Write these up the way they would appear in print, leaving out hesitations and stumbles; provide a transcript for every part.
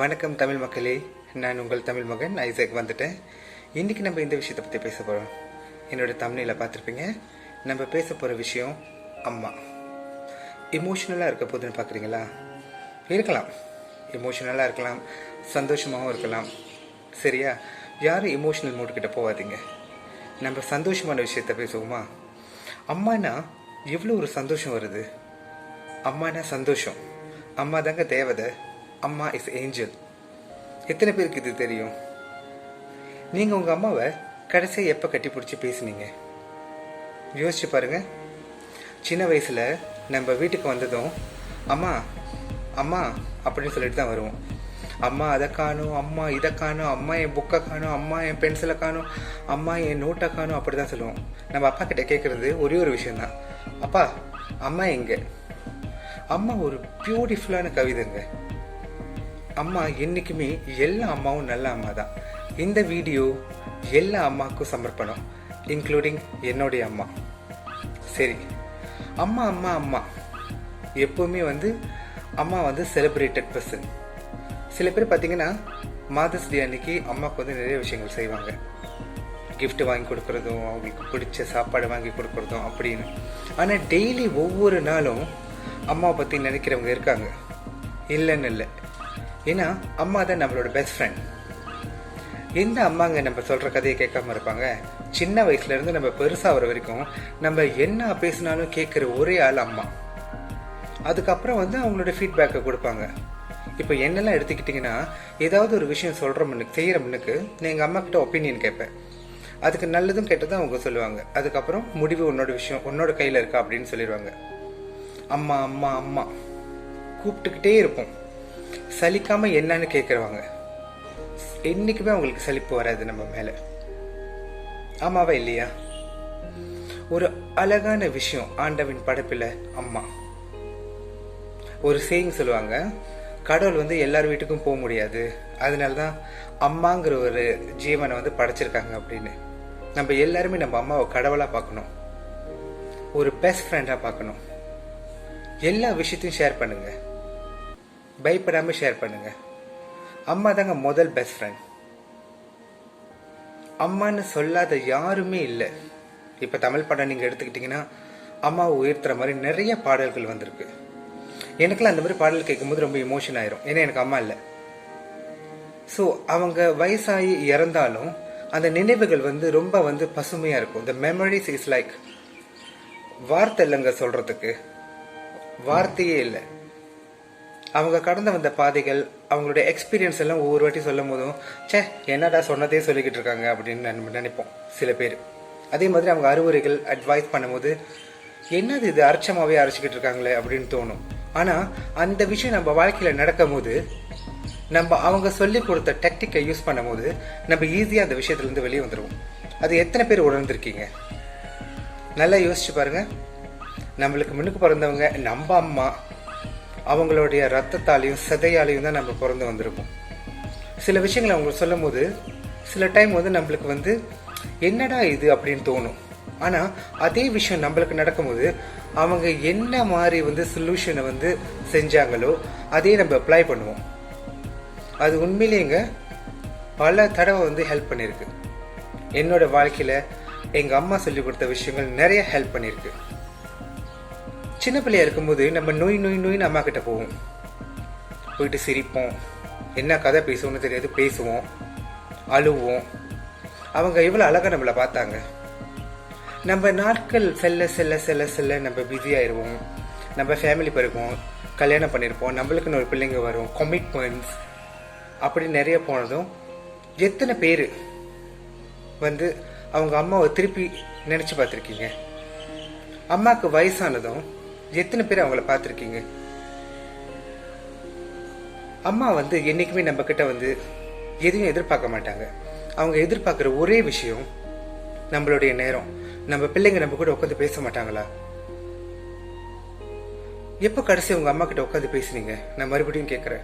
வணக்கம் தமிழ் மக்களே, நான் உங்கள் தமிழ் மகன் ஐசக் வந்துட்டேன். இன்றைக்கி நம்ம இந்த விஷயத்தை பற்றி பேச போகிறோம். என்னோடய தமிழில் பார்த்துருப்பீங்க. நம்ம பேச போகிற விஷயம் அம்மா. இமோஷ்னலாக இருக்க போதுன்னு பார்க்குறீங்களா? இருக்கலாம், இமோஷ்னலாக இருக்கலாம், சந்தோஷமாகவும் இருக்கலாம். சரியா? யாரும் இமோஷ்னல் மூடுக்கிட்ட போகாதீங்க. நம்ம சந்தோஷமான விஷயத்த பேசுவோமா? அம்மானா எவ்வளோ ஒரு சந்தோஷம் வருது. அம்மானா சந்தோஷம். அம்மா தாங்க தேவதை. அம்மா இஸ் ஏஞ்சல். எத்தனை பேருக்கு இது தெரியும்? நீங்கள் உங்கள் அம்மாவை கடைசியாக எப்போ கட்டி பிடிச்சி பேசுனீங்க? யோசிச்சு பாருங்க. சின்ன வயசில் நம்ம வீட்டுக்கு வந்ததும் அம்மா அம்மா அப்படின்னு சொல்லிட்டு தான் வருவோம். அம்மா அதை காணும், அம்மா இதை காணும், அம்மா என் புக்கை காணும், அம்மா என் பென்சிலை காணும், அம்மா என் நோட்டை காணும், அப்படி தான் சொல்லுவோம். நம்ம அப்பா கிட்ட கேட்குறது ஒரே ஒரு விஷயந்தான், அப்பா அம்மா எங்கே? அம்மா ஒரு பியூட்டிஃபுல்லான கவிதைங்க. அம்மா என்றைக்குமே எல்லா அம்மாவும் நல்ல அம்மா தான். இந்த வீடியோ எல்லா அம்மாவுக்கும் சமர்ப்பணம், இன்க்ளூடிங் என்னுடைய அம்மா. சரி, அம்மா அம்மா அம்மா எப்போவுமே அம்மா செலிப்ரேட்டட் பர்சன். சில பேர் பார்த்தீங்கன்னா மதர்ஸ் டே அன்னைக்கு அம்மாவுக்கு நிறைய விஷயங்கள் செய்வாங்க. கிஃப்ட் வாங்கி கொடுக்குறதும், அவங்களுக்கு பிடிச்ச சாப்பாடு வாங்கி கொடுக்குறதும் அப்படின்னு. ஆனால் டெய்லி ஒவ்வொரு நாளும் அம்மாவை பற்றி நினைக்கிறவங்க இருக்காங்க, இல்லைன்னு இல்லை. ஏன்னா அம்மா தான் நம்மளோட பெஸ்ட் ஃப்ரெண்ட். எந்த அம்மாங்க நம்ம சொல்கிற கதையை கேட்காம இருப்பாங்க? சின்ன வயசுலேருந்து நம்ம பெருசாகிற வரைக்கும் நம்ம என்ன பேசினாலும் கேட்குற ஒரே ஆள் அம்மா. அதுக்கப்புறம் அவங்களோட ஃபீட்பேக்கை கொடுப்பாங்க. இப்போ என்னெல்லாம் எடுத்துக்கிட்டிங்கன்னா, ஏதாவது ஒரு விஷயம் சொல்கிற முன்னுக்கு செய்கிற முன்னுக்கு நான் எங்கள் அம்மா கிட்ட ஒப்பீனியன் கேட்பேன். அதுக்கு நல்லதும் கெட்டதும் அவங்க சொல்லுவாங்க. அதுக்கப்புறம் முடிவு உன்னோட விஷயம், உன்னோட கையில் இருக்கா அப்படின்னு சொல்லிடுவாங்க. அம்மா அம்மா அம்மா கூப்பிட்டுக்கிட்டே இருப்போம். சலிக்காம என்னன்னு கேட்குறவாங்க. என்னைக்குமே அவங்களுக்கு சலிப்பு வராது நம்ம மேல. ஆமாவா இல்லையா? ஒரு அழகான விஷயம் ஆண்டவின் படைப்பில் அம்மா. ஒரு சேயிங் சொல்லுவாங்க, கடவுள் எல்லார் வீட்டுக்கும் போக முடியாது, அதனாலதான் அம்மாங்கிற ஒரு ஜீவனை படைச்சிருக்காங்க அப்படின்னு. நம்ம எல்லாருமே நம்ம அம்மாவை கடவுளா பார்க்கணும், ஒரு பெஸ்ட் ஃப்ரெண்டா பார்க்கணும். எல்லா விஷயத்தையும் ஷேர் பண்ணுங்க, பயப்படாம ஷேர் பண்ணுங்க. அம்மா தாங்க முதல் பெஸ்ட் ஃப்ரெண்ட். அம்மான்னு சொல்லாத யாருமே இல்லை. இப்ப தமிழ் படம் நீங்க எடுத்துக்கிட்டீங்கன்னா அம்மாவை உயர்த்துற மாதிரி நிறைய பாடல்கள் வந்திருக்கு. எனக்குலாம் அந்த மாதிரி பாடல் கேட்கும்போது ரொம்ப இமோஷன் ஆயிரும். ஏன்னா எனக்கு அம்மா இல்லை. ஸோ அவங்க வயசாகி இறந்தாலும் அந்த நினைவுகள் ரொம்ப பசுமையா இருக்கும். The memories is like, வார்த்தை இல்லைங்க சொல்றதுக்கு, வார்த்தையே இல்லை. அவங்க கடந்து வந்த பாதைகள், அவங்களுடைய எக்ஸ்பீரியன்ஸ் எல்லாம் ஒவ்வொரு வாட்டி சொல்லும் போதும் சே என்னடா சொன்னதே சொல்லிக்கிட்டு இருக்காங்க அப்படின்னு நம்ம நினைப்போம் சில பேர். அதே மாதிரி அவங்க அறிவுரைகள் அட்வைஸ் பண்ணும்போது என்னது இது அரைச்சமாவே அரைச்சிக்கிட்டு இருக்காங்களே அப்படின்னு தோணும். ஆனால் அந்த விஷயம் நம்ம வாழ்க்கையில் நடக்கும் போது, நம்ம அவங்க சொல்லி கொடுத்த டெக்னிக்கை யூஸ் பண்ணும் போது நம்ம ஈஸியாக அந்த விஷயத்துலேருந்து வெளியே வந்துடுவோம். அது எத்தனை பேர் உணர்ந்திருக்கீங்க? நல்லா யோசிச்சு பாருங்க. நம்மளுக்கு முன்னுக்கு பிறந்தவங்க நம்ம அம்மா, அவங்களுடைய ரத்தத்தாலையும் சதையாலையும் தான் நம்ம பிறந்து வந்திருக்கோம். சில விஷயங்களை அவங்க சொல்லும் போது சில டைம் நம்மளுக்கு என்னடா இது அப்படின்னு தோணும். ஆனால் அதே விஷயம் நம்மளுக்கு நடக்கும்போது அவங்க என்ன மாதிரி சொல்யூஷனை செஞ்சாங்களோ அதே நம்ம அப்ளை பண்ணுவோம். அது உண்மையிலேங்க பல தடவை ஹெல்ப் பண்ணியிருக்கு. என்னோட வாழ்க்கையில் எங்கள் அம்மா சொல்லி கொடுத்த விஷயங்கள் நிறைய ஹெல்ப் பண்ணியிருக்கு. சின்ன பிள்ளையா இருக்கும்போது நம்ம நோய் நோய் நோயின்னு அம்மா கிட்ட போவோம். போயிட்டு சிரிப்போம், என்ன கதை பேசுவோம்னு தெரியாது, பேசுவோம், அழுவோம். அவங்க எவ்வளோ அழகாக நம்மளை பார்த்தாங்க. நம்ம நாட்கள் செல்ல செல்ல செல்ல செல்ல நம்ம பிஸியாகிடுவோம். நம்ம ஃபேமிலி பிறக்கும், கல்யாணம் பண்ணியிருப்போம், நம்மளுக்குன்னு ஒரு பிள்ளைங்க வரும், கமிட்மெண்ட்ஸ் அப்படி நிறைய போனதும் எத்தனை பேர் அவங்க அம்மாவை திருப்பி நினச்சி பார்த்துருக்கீங்க? அம்மாவுக்கு வயசானதும் எத்தனை பேர் அவங்கள பார்த்துருக்கீங்க? அம்மா என்னைக்குமே நம்ம கிட்ட எதையும் எதிர்பார்க்க மாட்டாங்க. அவங்க எதிர்பார்க்குற ஒரே விஷயம் நம்மளுடைய நேரம். நம்ம பிள்ளைங்க நம்ம கூட உட்காந்து பேச மாட்டாங்களா? எப்போ கடைசி உங்க அம்மா கிட்ட உட்காந்து பேசுனீங்க? நான் மறுபடியும் கேட்குறேன்.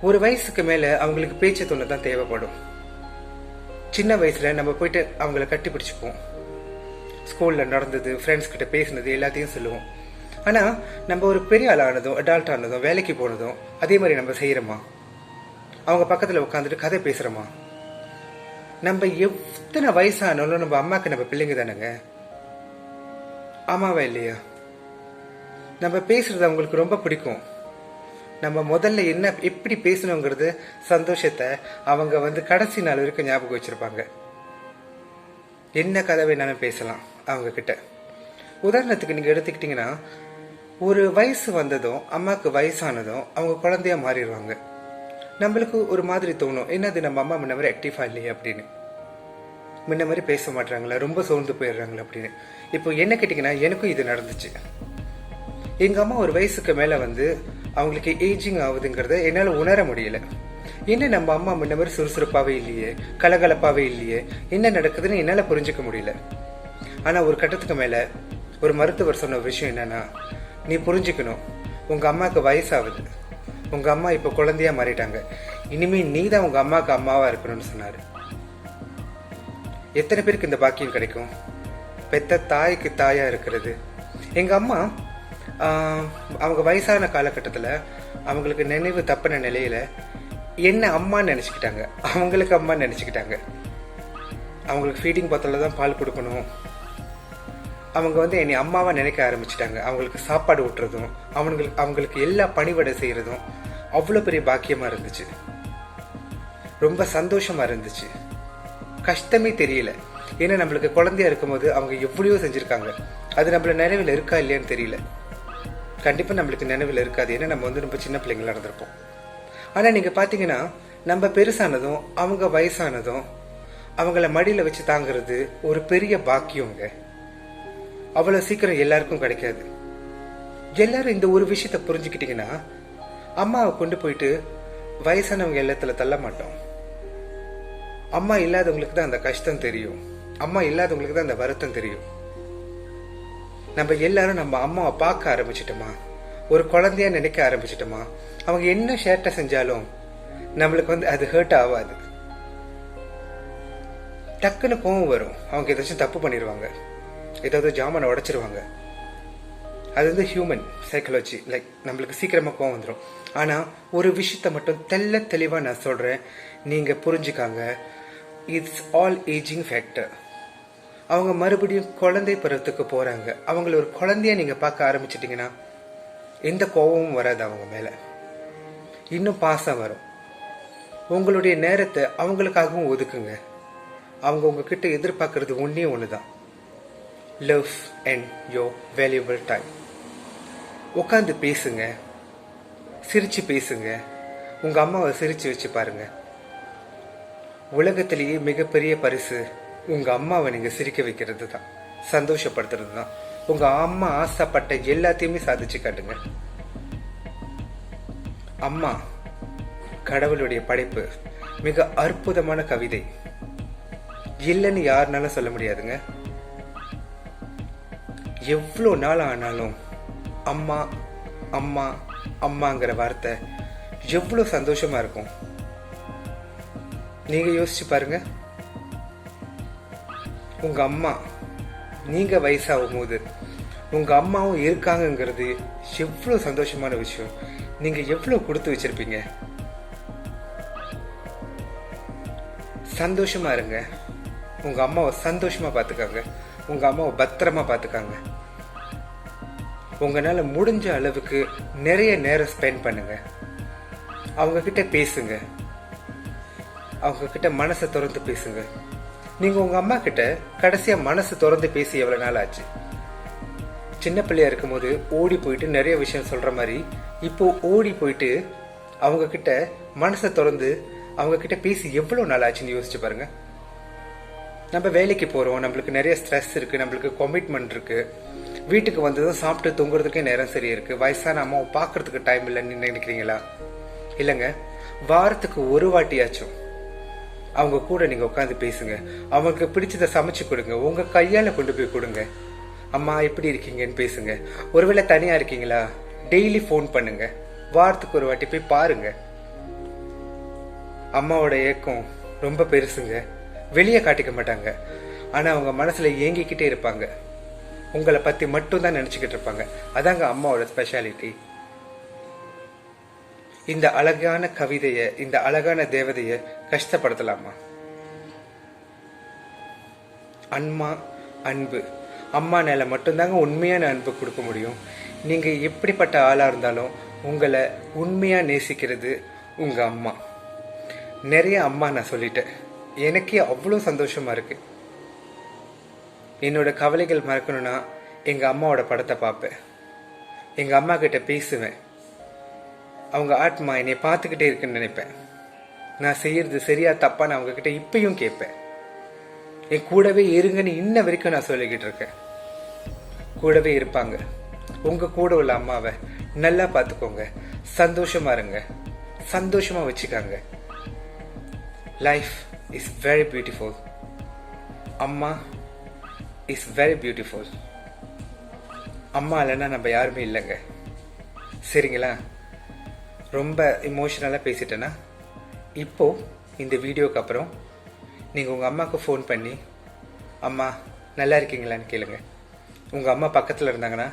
ஒரு வயசுக்கு மேல அவங்களுக்கு பேச்சு துணை தான் தேவைப்படும். சின்ன வயசுல நம்ம போயிட்டு அவங்கள கட்டி பிடிச்சிப்போம். ஸ்கூலில் நடந்தது, ஃப்ரெண்ட்ஸ் கிட்ட பேசினது எல்லாத்தையும் சொல்லுவோம். ஆனால் நம்ம ஒரு பெரிய ஆள் ஆனதும் அடால்ட் ஆனதும் வேலைக்கு போனதும் அதே மாதிரி நம்ம செய்கிறோமா? அவங்க பக்கத்தில் உட்காந்துட்டு கதை பேசுகிறோமா? நம்ம எத்தனை வயசானாலும் நம்ம அம்மாவுக்கு நம்ம பிள்ளைங்க தானேங்க. ஆமாவா இல்லையா? நம்ம பேசுறது அவங்களுக்கு ரொம்ப பிடிக்கும். நம்ம முதல்ல என்ன எப்படி பேசணுங்கிறது சந்தோஷத்தை அவங்க கடைசி நாள் வரைக்கும் ஞாபகம் வச்சிருப்பாங்க. என்ன கதை வேணாலும் பேசலாம் அவங்க கிட்ட. உதாரணத்துக்கு நீங்க எடுத்துக்கிட்டீங்கன்னா, ஒரு வயசு வந்ததும் அம்மாவுக்கு வயசானதும் அவங்க குழந்தையா மாறிடுவாங்க. நம்மளுக்கு ஒரு மாதிரி தோணும், என்னது நம்ம அம்மா முன்ன மாதிரி ஆக்டிவா இல்லையே அப்படின்னு. முன்ன மாதிரி பேச மாட்டாங்களா, ரொம்ப சோர்ந்து போயிடுறாங்களா அப்படின்னு. இப்போ என்ன கேட்டீங்கன்னா, எனக்கும் இது நடந்துச்சு. எங்க அம்மா ஒரு வயசுக்கு மேல அவங்களுக்கு ஏஜிங் ஆகுதுங்கிறத என்னால உணர முடியல. என்ன நம்ம அம்மா முன்ன மாதிரி சுறுசுறுப்பாவே இல்லையே, கலகலப்பாவே இல்லையே, என்ன நடக்குதுன்னு என்னால புரிஞ்சுக்க முடியல. ஆனா ஒரு கட்டத்துக்கு மேல ஒரு மருத்துவர் சொன்ன விஷயம் என்னன்னா, நீ புரிஞ்சுக்கணும், உங்க அம்மாவுக்கு வயசாகுது, உங்க அம்மா இப்ப குழந்தையா மாறிட்டாங்க, இனிமே நீ தான் உங்க அம்மாவுக்கு அம்மாவா இருக்கணும்னு சொன்னாரு. எத்தனை பேருக்கு இந்த பாக்கியம் கிடைக்கும்? பெத்த தாய்க்கு தாயா இருக்கிறது. எங்க அம்மா அவங்க வயசான காலகட்டத்தில் அவங்களுக்கு நினைவு தப்பின நிலையில என்ன அம்மான்னு நினைச்சுக்கிட்டாங்க, அவங்களுக்கு அம்மான்னு நினைச்சுக்கிட்டாங்க. அவங்களுக்கு ஃபீடிங் பாத்தில தான் பால் கொடுக்கணும். அவங்க என்னை அம்மாவா நினைக்க ஆரம்பிச்சிட்டாங்க. அவங்களுக்கு சாப்பாடு ஊட்டுறதும் அவங்களுக்கு எல்லா பணிவிடை செய்யறதும் அவ்வளோ பெரிய பாக்கியமா இருந்துச்சு. ரொம்ப சந்தோஷமா இருந்துச்சு. கஷ்டமே தெரியல. ஏன்னா நம்மளுக்கு குழந்தையா இருக்கும்போது அவங்க எவ்வளவோ செஞ்சிருக்காங்க. அது நம்மள நினைவில் இருக்கா இல்லையான்னு தெரியல. கண்டிப்பா நம்மளுக்கு நினைவில் இருக்காது. ஏன்னா நம்ம ரொம்ப சின்ன பிள்ளைங்களா இருந்திருப்போம். ஆனா நீங்க பாத்தீங்கன்னா, நம்ம பெருசானதும் அவங்க வயசானதும் அவங்கள மடியில வச்சு தாங்கிறது ஒரு பெரிய பாக்கியங்க. அவ்வளவு சீக்கிரம் எல்லாருக்கும் கிடைக்காது. எல்லாரும் இந்த ஒரு விஷயத்த புரிஞ்சுக்கிட்டீங்கன்னா, அம்மாவை கொண்டு போயிட்டு வயசானவங்க இல்லத்துல தள்ள மாட்டோம். அம்மா இல்லாதவங்களுக்கு தான் அந்த கஷ்டம் தெரியும். அம்மா இல்லாதவங்களுக்கு தான் அந்த வருத்தம் தெரியும். நம்ம எல்லாரும் நம்ம அம்மாவை பார்க்க ஆரம்பிச்சிட்டோமா, ஒரு குழந்தையா நினைக்க ஆரம்பிச்சிட்டோமா, அவங்க என்ன ஷேர்ட்ட செஞ்சாலும் நம்மளுக்கு அது ஹர்ட் ஆகாது. டக்குன்னு கோவம் வரும். அவங்க ஏதாச்சும் தப்பு பண்ணிடுவாங்க, ஏதாவது ஜாமானை உடைச்சிருவாங்க. அது ஹியூமன் சைக்காலஜி. லைக் நம்மளுக்கு சீக்கிரமா கோவம் வந்துடும். ஆனா ஒரு விஷயத்த மட்டும் தெல்ல தெளிவா நான் சொல்றேன், நீங்க புரிஞ்சுக்காங்க. It's all ageing factor. அவங்க மறுபடியும் குழந்தை பருவத்துக்கு போறாங்க. அவங்கள ஒரு குழந்தைய நீங்க பார்க்க ஆரம்பிச்சிட்டீங்கன்னா எந்த கோபமும் வராது அவங்க மேல. இன்னும் பாசம் வரும். உங்களுடைய நேரத்தை அவங்களுக்காகவும் ஒதுக்குங்க. அவங்க உங்ககிட்ட எதிர்பார்க்கறது ஒன்னே ஒண்ணுதான், love and your valuable time. உட்காந்து பேசுங்க, சிரிச்சு பேசுங்க. உங்க அம்மாவை சிரிச்சு வச்சு பாருங்க. உலகத்திலேயே மிகப்பெரிய பரிசு உங்க அம்மாவை நீங்க சிரிக்க வைக்கிறது தான், சந்தோஷப்படுத்துறது தான். உங்க அம்மா ஆசைப்பட்ட எல்லாத்தையுமே சாதிச்சு காட்டுங்க. அம்மா கடவுளுடைய படைப்பு, மிக அற்புதமான கவிதை. இல்லைன்னு யாருனாலும் சொல்ல முடியாதுங்க. எவ்வளோ நாள் ஆனாலும் அம்மா அம்மா அம்மாங்கிற வார்த்தை எவ்வளோ சந்தோஷமா இருக்கும். நீங்க யோசிச்சு பாருங்க. உங்க அம்மா நீங்க வயசாகும் போது உங்க அம்மாவும் இருக்காங்கிறது எவ்வளவு சந்தோஷமான விஷயம். நீங்க எவ்வளவு கொடுத்து வச்சிருப்பீங்க. சந்தோஷமா இருங்க. உங்க அம்மாவை சந்தோஷமா பாத்துக்காங்க. உங்க அம்மாவை பத்திரமா பாத்துக்காங்க. உங்களால முடிஞ்ச அளவுக்கு நிறைய நேரம் ஸ்பெண்ட் பண்ணுங்க. அவங்க கிட்ட பேசுங்க. அவங்க கிட்ட மனசை திறந்து பேசுங்க. நீங்க உங்க அம்மா கிட்ட கடைசியா மனசு திறந்து பேசி எவ்வளவு நாள் ஆச்சு? சின்ன பிள்ளையா இருக்கும் போது ஓடி போயிட்டு நிறைய விஷயம் சொல்ற மாதிரி இப்போ ஓடி போயிட்டு அவங்க கிட்ட மனசை திறந்து அவங்க கிட்ட பேசி எவ்வளவு நாள் ஆச்சுன்னு யோசிச்சு பாருங்க. நம்ம வேலைக்கு போறோம், நம்மளுக்கு நிறைய ஸ்ட்ரெஸ் இருக்கு, நம்மளுக்கு கமிட்மெண்ட் இருக்கு. வீட்டுக்கு வந்ததும் சாப்பிட்டு தூங்குறதுக்கே நேரம் சரியா இருக்கு. வயசான அம்மாவை பாக்குறதுக்கு டைம் இல்லைன்னு நினைக்கிறீங்களா? இல்லைங்க. வாரத்துக்கு ஒரு வாட்டியாச்சும் அவங்க கூட நீங்க உட்காந்து பேசுங்க. அவங்களுக்கு பிடிச்சத சமைச்சு கொடுங்க. உங்க கையால கொண்டு போய் கொடுங்க. அம்மா எப்படி இருக்கீங்கன்னு பேசுங்க. ஒருவேளை தனியா இருக்கீங்களா, டெய்லி போன் பண்ணுங்க. வாரத்துக்கு ஒரு வாட்டி போய் பாருங்க. அம்மாவோட ஏக்கம் ரொம்ப பெருசுங்க. வெளியே காட்டிக்க மாட்டாங்க. ஆனா அவங்க மனசுல ஏங்கிக்கிட்டே இருப்பாங்க. உங்களை பற்றி மட்டும்தான் நினச்சிக்கிட்டு இருப்பாங்க. அதாங்க அம்மாவோட ஸ்பெஷாலிட்டி. இந்த அழகான கவிதையை, இந்த அழகான தேவதையை கஷ்டப்படுத்தலாமா? அம்மா அன்பு, அம்மா மேல மட்டும்தாங்க உண்மையான அன்பு கொடுக்க முடியும். நீங்கள் எப்படிப்பட்ட ஆளாக இருந்தாலும் உங்களை உண்மையாக நேசிக்கிறது உங்கள் அம்மா. நிறைய அம்மா நான் சொல்லிட்டேன். எனக்கே அவ்வளோ சந்தோஷமாக இருக்கு. என்னோட கவலைகள் மறக்கணும்னா எங்கள் அம்மாவோட படத்தை பார்ப்பேன், எங்கள் அம்மா கிட்ட பேசுவேன். அவங்க ஆத்மா என்னை பார்த்துக்கிட்டே இருக்குன்னு நினைப்பேன். நான் செய்யறது சரியா தப்பா நான் அவங்க கிட்ட இப்பயும் கேட்பேன். என் கூடவே இருங்கன்னு இன்ன வரைக்கும் நான் சொல்லிக்கிட்டு இருக்கேன். கூடவே இருப்பாங்க. உங்க கூட உள்ள அம்மாவை நல்லா பார்த்துக்கோங்க, சந்தோஷமா இருங்க, சந்தோஷமா வச்சுக்காங்க. Life is very beautiful. அம்மா இஸ் வெரி பியூட்டிஃபுல். அம்மா இல்லைன்னா நம்ம யாருமே இல்லைங்க. சரிங்களா? ரொம்ப இமோஷனலாக பேசிட்டேன்னா இப்போது இந்த வீடியோக்கு அப்புறம் நீங்கள் உங்கள் அம்மாவுக்கு ஃபோன் பண்ணி அம்மா நல்லா இருக்கீங்களான்னு கேளுங்க. உங்கள் அம்மா பக்கத்தில் இருந்தாங்கன்னா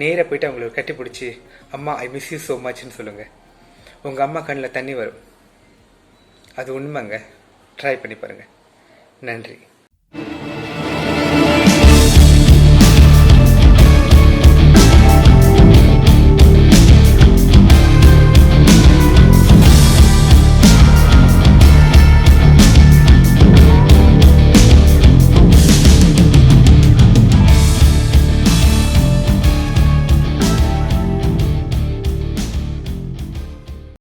நேராக போயிட்டு அவங்களை கட்டி பிடிச்சி அம்மா ஐ மிஸ் யூ ஸோ மச்ன்னு சொல்லுங்கள். உங்கள் அம்மா கண்ணில் தண்ணி வரும். அது உண்மைங்க. ட்ரை பண்ணி பாருங்கள். நன்றி.